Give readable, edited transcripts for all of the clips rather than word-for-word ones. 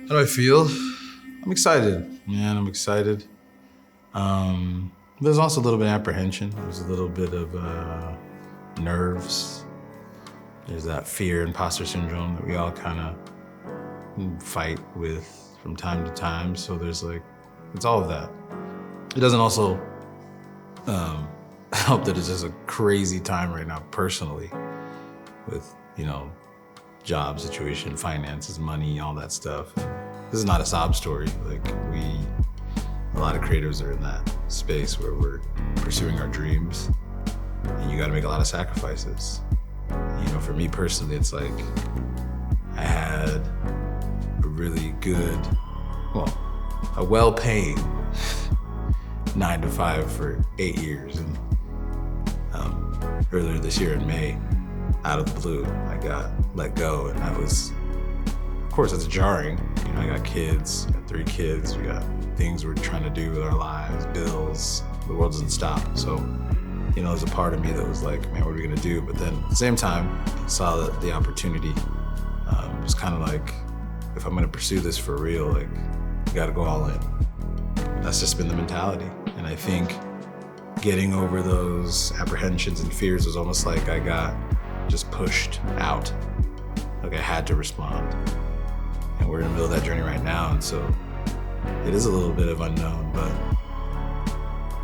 How do I feel? I'm excited, man, I'm excited. There's also a little bit of apprehension. There's a little bit of nerves. There's that fear, imposter syndrome that we all kind of fight with from time to time. So there's it's all of that. It doesn't also help that it's just a crazy time right now personally with, job situation, finances, money, all that stuff. This is not a sob story. A lot of creatives are in that space where we're pursuing our dreams and you gotta make a lot of sacrifices. For me personally, it's I had a really good, a well-paying 9 to 5 for 8 years. And earlier this year in May, out of the blue, I got let go, and that was, of course, it's jarring. I got kids, got 3 kids, we got things we're trying to do with our lives, bills, the world doesn't stop. So, there's a part of me that was man, what are we gonna do? But then at the same time, I saw that the opportunity was kind of if I'm gonna pursue this for real, you gotta go all in. That's just been the mentality. And I think getting over those apprehensions and fears was almost I got just pushed out. I had to respond. And we're in the middle of that journey right now, and so it is a little bit of unknown, but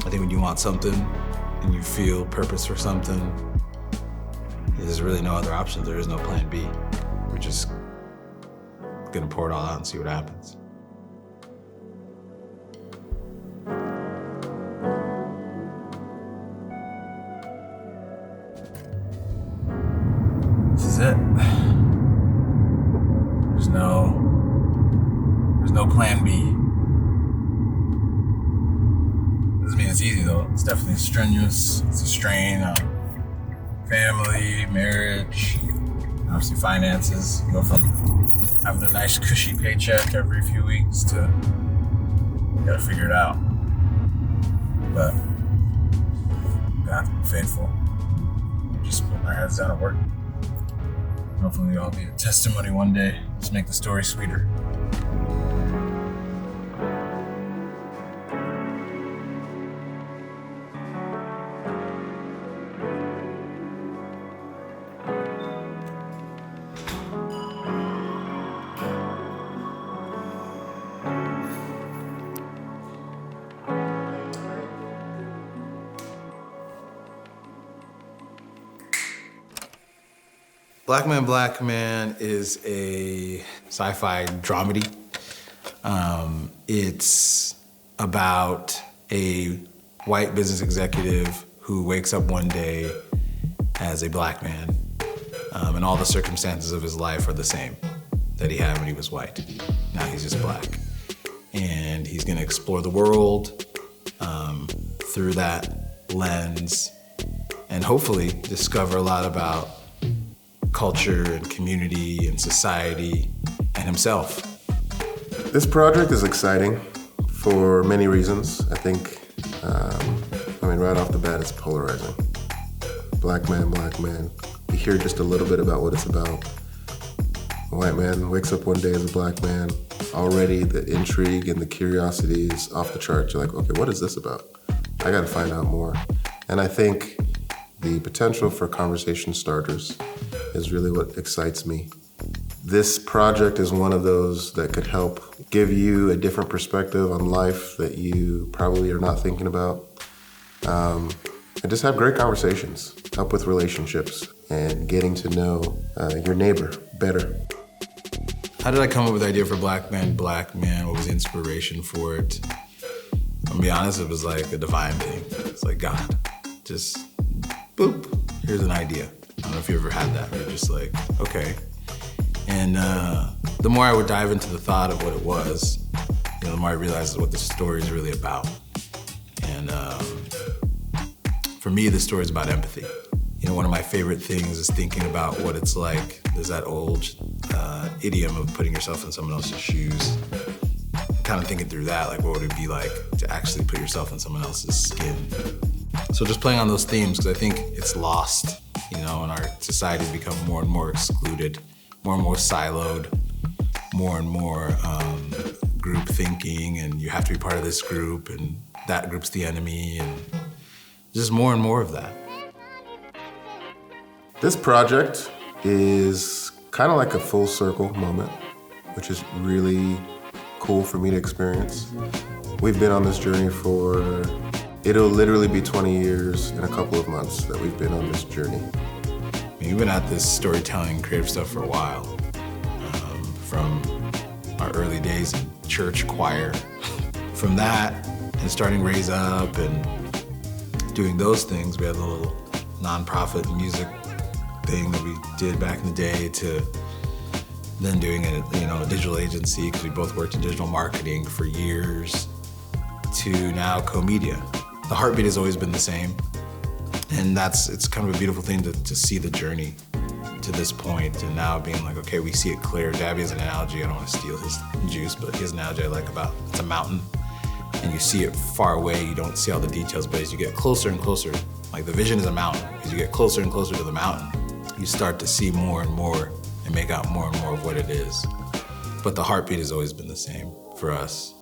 I think when you want something and you feel purpose for something, there's really no other options. There is no plan B. We're just gonna pour it all out and see what happens. This is it. There's no plan B. Doesn't mean it's easy though. It's definitely strenuous. It's a strain on family, marriage, obviously finances. You go from having a nice cushy paycheck every few weeks to you gotta figure it out. But we have to be faithful. Just put our heads down and work. Hopefully I'll be a testimony one day. Just make the story sweeter. Black Man is a sci-fi dramedy. It's about a white business executive who wakes up one day as a black man, and all the circumstances of his life are the same that he had when he was white. Now he's just black. And he's gonna explore the world through that lens and hopefully discover a lot about culture and community and society and himself. This project is exciting for many reasons. I think, right off the bat, it's polarizing. Black man. You hear just a little bit about what it's about. A white man wakes up one day as a black man. Already the intrigue and the curiosity is off the charts. You're like, okay, what is this about? I gotta find out more. And I think the potential for conversation starters is really what excites me. This project is one of those that could help give you a different perspective on life that you probably are not thinking about. And just have great conversations, help with relationships, and getting to know your neighbor better. How did I come up with the idea for Black Man? What was the inspiration for it? I'm gonna be honest, it was a divine thing. It's God, just boop, here's an idea. I don't know if you ever had that, where you're just okay. And the more I would dive into the thought of what it was, the more I realized what the story is really about. And for me, the story is about empathy. One of my favorite things is thinking about what it's like. There's that old idiom of putting yourself in someone else's shoes. Kind of thinking through that, what would it be like to actually put yourself in someone else's skin? So just playing on those themes, because I think it's lost, and our society's become more and more excluded, more and more siloed. more and more group thinking, and you have to be part of this group, and that group's the enemy, and just more and more of that. This project is kind of like a full circle moment, which is really cool for me to experience. We've been on this journey for, it'll literally be 20 years in a couple of months that we've been on this journey. We've been at this storytelling, creative stuff for a while. From our early days in church choir. From that, and starting Raise Up and doing those things, we had a little nonprofit music thing that we did back in the day, to then doing a digital agency, because we both worked in digital marketing for years, to now co-media. The heartbeat has always been the same, and it's kind of a beautiful thing to see the journey to this point, and now being like, okay, we see it clear. Dabi has an analogy, I don't want to steal his juice, but his analogy I like about, it's a mountain, and you see it far away, you don't see all the details, but as you get closer and closer, like the vision is a mountain, as you get closer and closer to the mountain, you start to see more and more and make out more and more of what it is. But the heartbeat has always been the same for us.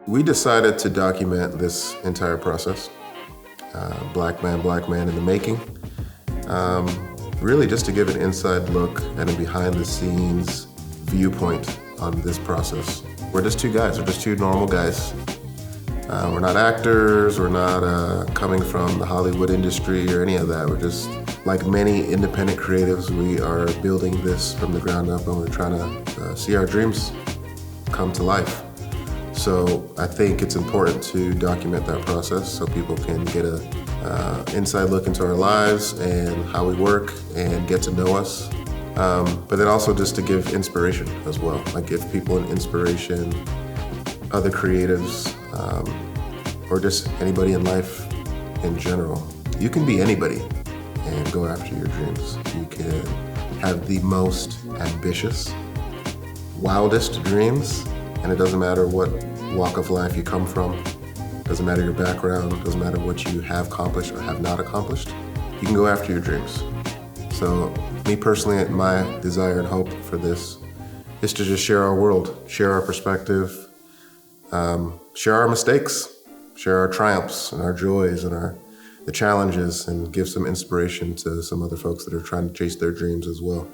We decided to document this entire process. Black man in the making. Really just to give an inside look and a behind the scenes viewpoint on this process. We're just two guys, we're just two normal guys. We're not actors, we're not coming from the Hollywood industry or any of that. We're just, like many independent creatives, we are building this from the ground up, and we're trying to see our dreams come to life. So I think it's important to document that process so people can get a inside look into our lives and how we work and get to know us. But then also just to give inspiration as well, like give people an inspiration, other creatives, or just anybody in life in general. You can be anybody and go after your dreams. You can have the most ambitious, wildest dreams, and it doesn't matter what walk of life you come from, doesn't matter your background, doesn't matter what you have accomplished or have not accomplished. You can go after your dreams. So me personally, my desire and hope for this is to just share our world, share our perspective, share our mistakes, share our triumphs and our joys and the challenges, and give some inspiration to some other folks that are trying to chase their dreams as well.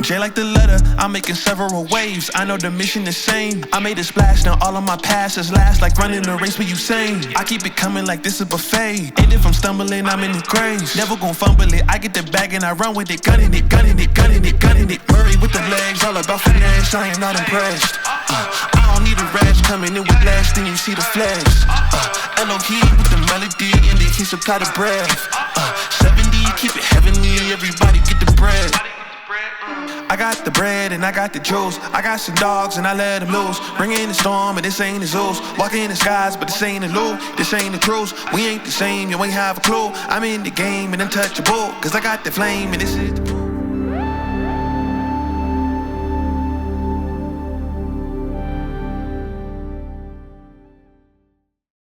J like the letter, I'm making several waves. I know the mission the same. I made a splash, now all of my passes last like running a race with Usain. I keep it coming like this is buffet. And if I'm stumbling, I'm in the graves. Never gon' fumble it, I get the bag and I run with it. Gunning it, gunning it, gunning it, gunning it. Murray with the legs, all about finesse, I am not impressed. I don't need a rash coming in with last, then you see the flash. Elohim with the melody and the kiss supply the breath. 70, keep it heavenly, everybody get the bread. I got the bread and I got the juice. I got some dogs and I let them loose. Bring in the storm and this ain't the Zeus. Walk in the skies but this ain't the loop. This ain't the truth. We ain't the same, you ain't have a clue. I'm in the game and untouchable, cause I got the flame and this is the proof.